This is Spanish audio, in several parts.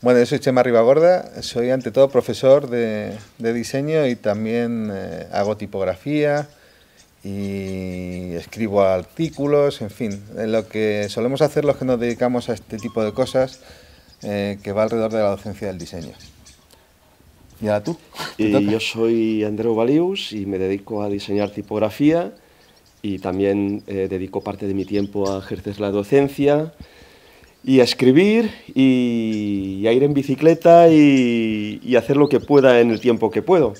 Bueno, yo soy Chema Ribagorda, soy ante todo profesor de diseño y también hago tipografía y escribo artículos, en fin, en lo que solemos hacer los que nos dedicamos a este tipo de cosas que va alrededor de la docencia del diseño. ¿Y ahora tú? ¿Te Y toca? yo soy Andreu Balius y me dedico a diseñar tipografía y también dedico parte de mi tiempo a ejercer la docencia y a escribir y a ir en bicicleta y hacer lo que pueda en el tiempo que puedo.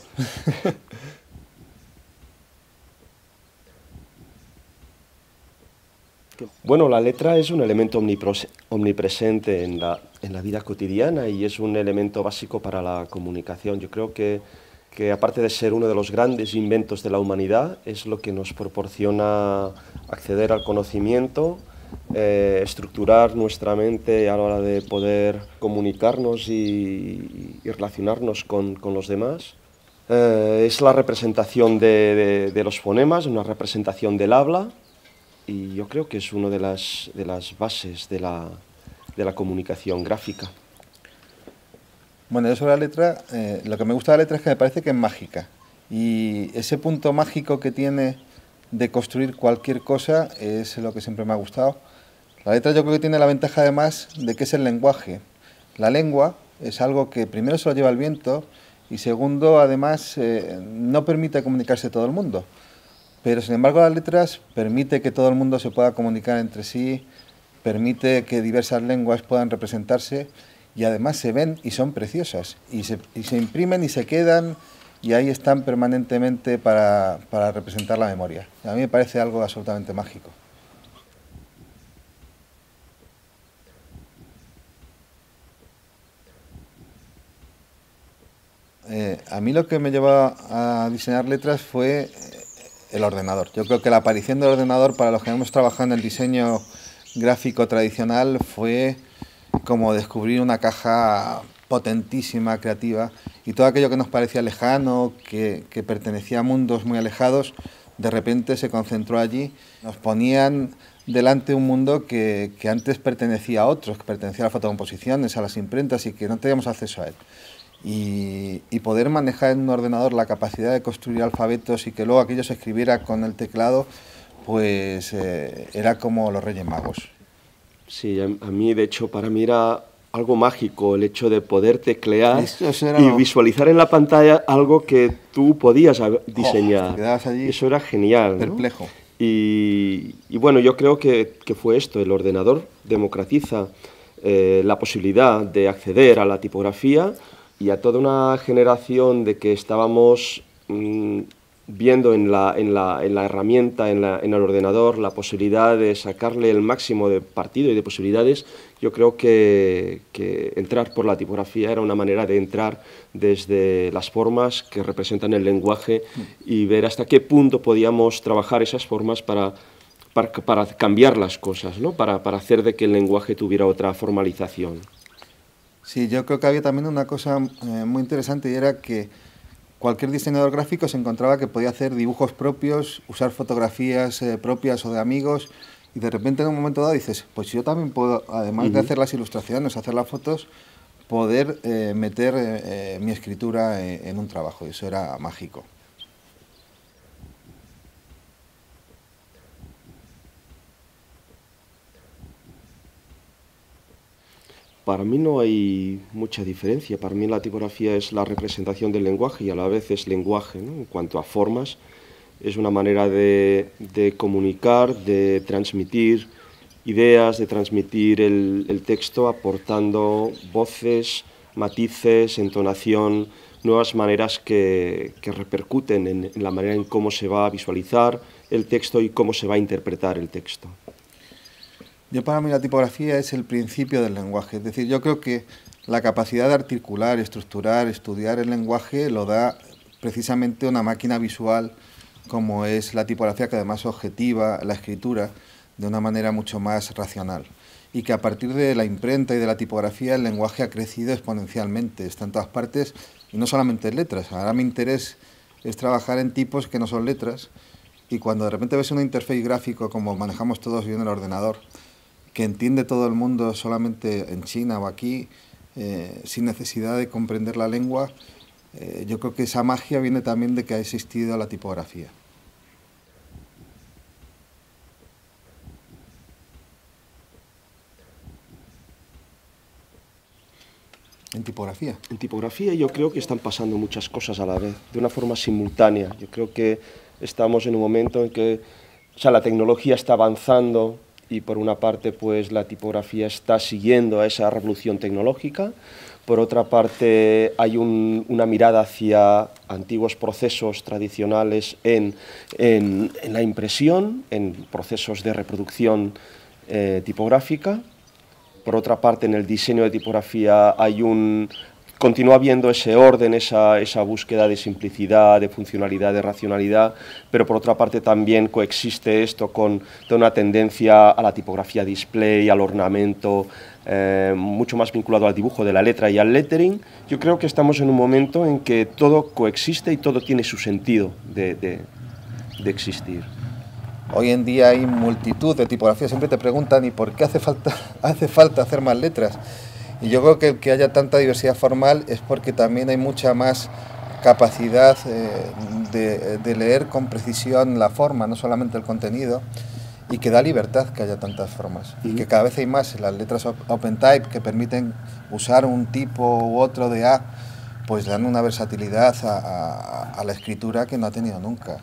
Bueno, la letra es un elemento omnipresente en la vida cotidiana y es un elemento básico para la comunicación. Yo creo que aparte de ser uno de los grandes inventos de la humanidad, es lo que nos proporciona acceder al conocimiento, estructurar nuestra mente a la hora de poder comunicarnos y relacionarnos con los demás. Es la representación de los fonemas, una representación del habla, y yo creo que es una de las bases de la comunicación gráfica. Bueno, yo sobre la letra, lo que me gusta de la letra es que me parece que es mágica. Y ese punto mágico que tiene de construir cualquier cosa es lo que siempre me ha gustado. La letra yo creo que tiene la ventaja además de que es el lenguaje. La lengua es algo que primero se lo lleva el viento y segundo además no permite comunicarse todo el mundo. Pero sin embargo las letras permite que todo el mundo se pueda comunicar entre sí, permite que diversas lenguas puedan representarse y además se ven y son preciosas y se imprimen y se quedan y ahí están permanentemente para representar la memoria. A mí me parece algo absolutamente mágico. A mí lo que me llevó a diseñar letras fue el ordenador. Yo creo que la aparición del ordenador para los que hemos trabajado en el diseño gráfico tradicional fue como descubrir una caja potentísima, creativa, y todo aquello que nos parecía lejano, que pertenecía a mundos muy alejados, de repente se concentró allí. Nos ponían delante un mundo que antes pertenecía a otros, que pertenecía a las fotocomposiciones, a las imprentas y que no teníamos acceso a él. Y poder manejar en un ordenador la capacidad de construir alfabetos y que luego aquello se escribiera con el teclado, pues era como los Reyes Magos. Sí, a mí de hecho para mí era algo mágico el hecho de poder teclear Eso era y visualizar en la pantalla algo que tú podías te diseñar. quedabas allí Eso era genial, ¿no? perplejo. Y bueno, yo creo que fue esto, el ordenador democratiza la posibilidad de acceder a la tipografía y a toda una generación de que estábamos viendo en la herramienta, en el ordenador, la posibilidad de sacarle el máximo de partido y de posibilidades. Yo creo que entrar por la tipografía era una manera de entrar desde las formas que representan el lenguaje y ver hasta qué punto podíamos trabajar esas formas para cambiar las cosas, ¿no? Para hacer de que el lenguaje tuviera otra formalización. Sí, yo creo que había también una cosa muy interesante y era que cualquier diseñador gráfico se encontraba que podía hacer dibujos propios, usar fotografías propias o de amigos y de repente en un momento dado dices, pues yo también puedo, además de hacer las ilustraciones, hacer las fotos, poder meter mi escritura en un trabajo y eso era mágico. Para mí no hay mucha diferencia. Para mí la tipografía es la representación del lenguaje y a la vez es lenguaje, ¿no? En cuanto a formas, es una manera de comunicar, de transmitir ideas, de transmitir el texto aportando voces, matices, entonación, nuevas maneras que repercuten en la manera en cómo se va a visualizar el texto y cómo se va a interpretar el texto. Yo para mí la tipografía es el principio del lenguaje, es decir, yo creo que la capacidad de articular, estructurar, estudiar el lenguaje lo da precisamente una máquina visual como es la tipografía, que además objetiva la escritura de una manera mucho más racional. Y que a partir de la imprenta y de la tipografía el lenguaje ha crecido exponencialmente, está en todas partes y no solamente en letras. Ahora mi interés es trabajar en tipos que no son letras y cuando de repente ves una interfaz gráfico como manejamos todos bien el ordenador, que entiende todo el mundo solamente en China o aquí, sin necesidad de comprender la lengua. Yo creo que esa magia viene también de que ha existido la tipografía. ¿En tipografía? En tipografía yo creo que están pasando muchas cosas a la vez, de una forma simultánea. Yo creo que estamos en un momento en que la tecnología está avanzando y por una parte pues la tipografía está siguiendo a esa revolución tecnológica. Por otra parte hay una mirada hacia antiguos procesos tradicionales en la impresión, en procesos de reproducción tipográfica. Por otra parte, en el diseño de tipografía continúa habiendo ese orden, esa búsqueda de simplicidad, de funcionalidad, de racionalidad, pero por otra parte también coexiste esto con toda una tendencia a la tipografía display, al ornamento, mucho más vinculado al dibujo de la letra y al lettering. Yo creo que estamos en un momento en que todo coexiste y todo tiene su sentido de existir. Hoy en día hay multitud de tipografías, siempre te preguntan ¿y por qué hace falta hacer más letras? Y yo creo que el que haya tanta diversidad formal es porque también hay mucha más capacidad de leer con precisión la forma, no solamente el contenido, y que da libertad que haya tantas formas. Y que cada vez hay más las letras OpenType que permiten usar un tipo u otro de A, pues dan una versatilidad a la escritura que no ha tenido nunca.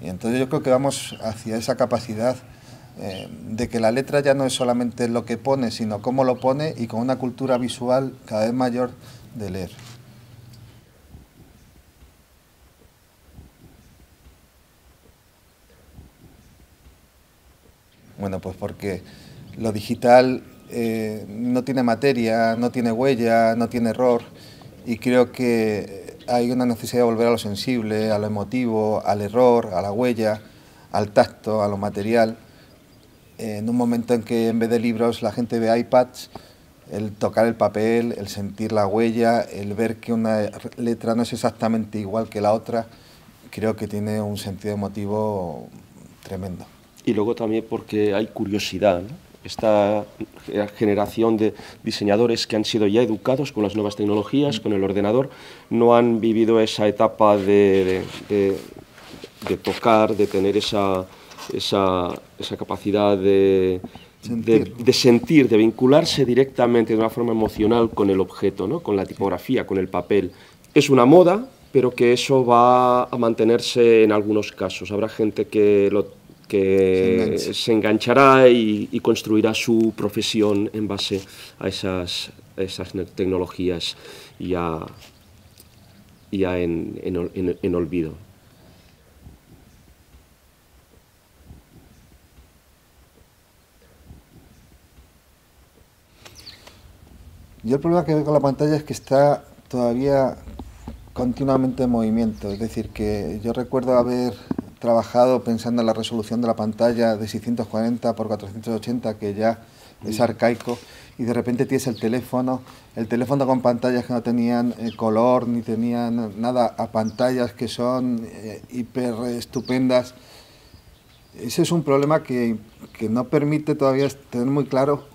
Y entonces yo creo que vamos hacia esa capacidad de que la letra ya no es solamente lo que pone, sino cómo lo pone, y con una cultura visual cada vez mayor de leer. Bueno, pues porque lo digital no tiene materia, no tiene huella, no tiene error, y creo que hay una necesidad de volver a lo sensible, a lo emotivo, al error, a la huella, al tacto, a lo material. En un momento en que en vez de libros la gente ve iPads, el tocar el papel, el sentir la huella, el ver que una letra no es exactamente igual que la otra, creo que tiene un sentido emotivo tremendo. Y luego también porque hay curiosidad, ¿no? Esta generación de diseñadores que han sido ya educados con las nuevas tecnologías, con el ordenador, no han vivido esa etapa de tocar, de tener esa capacidad de sentir, de vincularse directamente de una forma emocional con el objeto, ¿no? Con la tipografía, con el papel. Es una moda, pero que eso va a mantenerse en algunos casos. Habrá gente que se enganchará y construirá su profesión en base a esas tecnologías ya en olvido. Yo el problema que veo con la pantalla es que está todavía continuamente en movimiento, es decir, que yo recuerdo haber trabajado pensando en la resolución de la pantalla de 640 x 480, que ya es arcaico, y de repente tienes el teléfono con pantallas que no tenían color ni tenían nada, a pantallas que son hiper estupendas. Ese es un problema que no permite todavía tener muy claro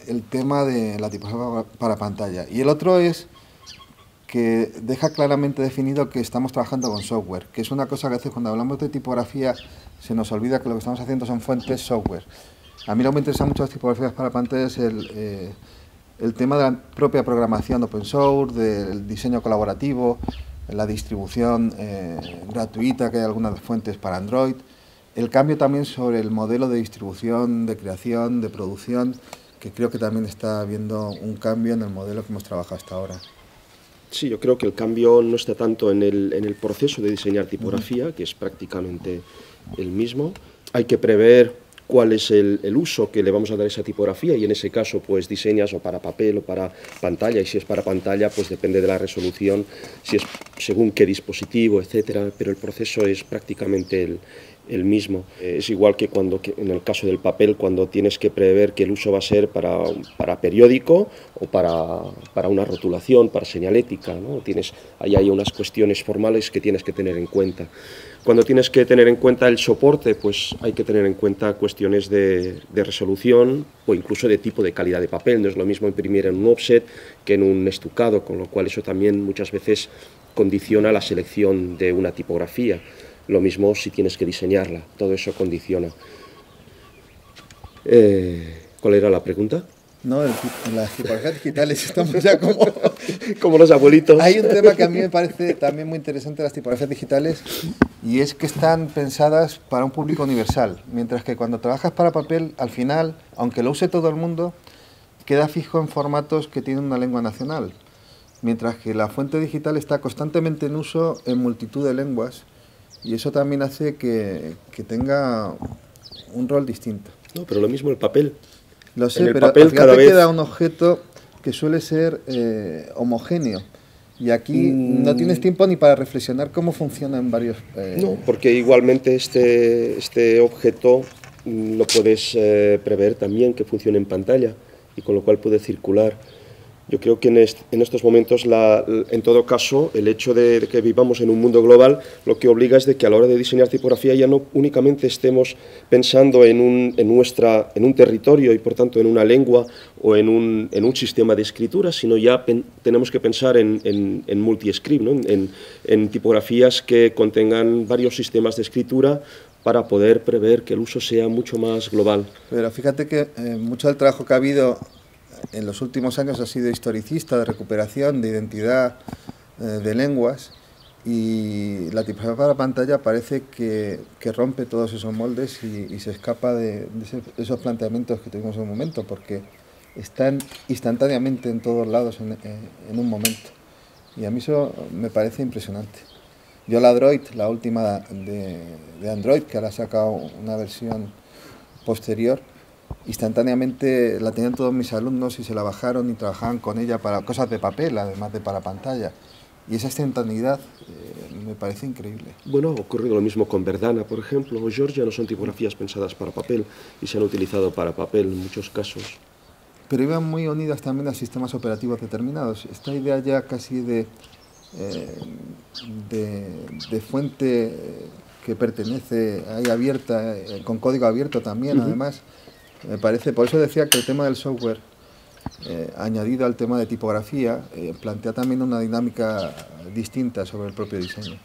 el tema de la tipografía para pantalla. Y el otro es que deja claramente definido que estamos trabajando con software, que es una cosa que a veces cuando hablamos de tipografía se nos olvida que lo que estamos haciendo son fuentes de A mí lo que me interesa mucho las tipografías para pantalla es el tema de la propia programación open source, del diseño colaborativo, la distribución gratuita, que hay algunas fuentes para Android, el cambio también sobre el modelo de distribución, de creación, de producción, que creo que también está habiendo un cambio en el modelo que hemos trabajado hasta ahora. Sí, yo creo que el cambio no está tanto en el proceso de diseñar tipografía, que es prácticamente el mismo. Hay que prever cuál es el uso que le vamos a dar a esa tipografía, y en ese caso pues diseñas o para papel o para pantalla, y si es para pantalla pues depende de la resolución, si es según qué dispositivo, etcétera, pero el proceso es prácticamente el mismo. Es igual que cuando, en el caso del papel, cuando tienes que prever que el uso va a ser para periódico o para una rotulación, para señalética, ¿no? Ahí hay unas cuestiones formales que tienes que tener en cuenta. Cuando tienes que tener en cuenta el soporte, pues hay que tener en cuenta cuestiones de resolución o incluso de tipo de calidad de papel. No es lo mismo imprimir en un offset que en un estucado, con lo cual eso también muchas veces condiciona la selección de una tipografía. Lo mismo si tienes que diseñarla, todo eso condiciona. ¿Cuál era la pregunta? No, en las tipografías digitales estamos ya como... como los abuelitos. Hay un tema que a mí me parece también muy interesante de las tipografías digitales y es que están pensadas para un público universal, mientras que cuando trabajas para papel, al final, aunque lo use todo el mundo, queda fijo en formatos que tienen una lengua nacional, mientras que la fuente digital está constantemente en uso en multitud de lenguas y eso también hace que tenga un rol distinto. No, pero lo mismo el papel. Lo sé, pero al final te queda un objeto que suele ser homogéneo. Y aquí no tienes tiempo ni para reflexionar cómo funciona en varios... No, porque igualmente este objeto lo puedes prever también que funcione en pantalla y con lo cual puede circular. Yo creo que en estos momentos, en todo caso, el hecho de que vivamos en un mundo global, lo que obliga es de que a la hora de diseñar tipografía ya no únicamente estemos pensando en un territorio y por tanto en una lengua o en un sistema de escritura, sino ya tenemos que pensar en multi-script, ¿no? en tipografías que contengan varios sistemas de escritura para poder prever que el uso sea mucho más global. Pero fíjate que mucho del trabajo que ha habido en los últimos años ha sido historicista, de recuperación, de identidad, de lenguas, y la tipografía para pantalla parece que rompe todos esos moldes y se escapa de esos planteamientos que tuvimos en un momento, porque están instantáneamente en todos lados en un momento. Y a mí eso me parece impresionante. Yo la Droid, la última de Android, que ahora ha sacado una versión posterior, instantáneamente la tenían todos mis alumnos y se la bajaron y trabajaban con ella para cosas de papel, además de para pantalla. Y esa instantaneidad me parece increíble. Bueno, ha ocurrido lo mismo con Verdana, por ejemplo, o Georgia, no son tipografías pensadas para papel y se han utilizado para papel en muchos casos. Pero iban muy unidas también a sistemas operativos determinados. Esta idea ya casi de fuente que pertenece ahí abierta, con código abierto también, además, me parece, por eso decía que el tema del software, añadido al tema de tipografía, plantea también una dinámica distinta sobre el propio diseño.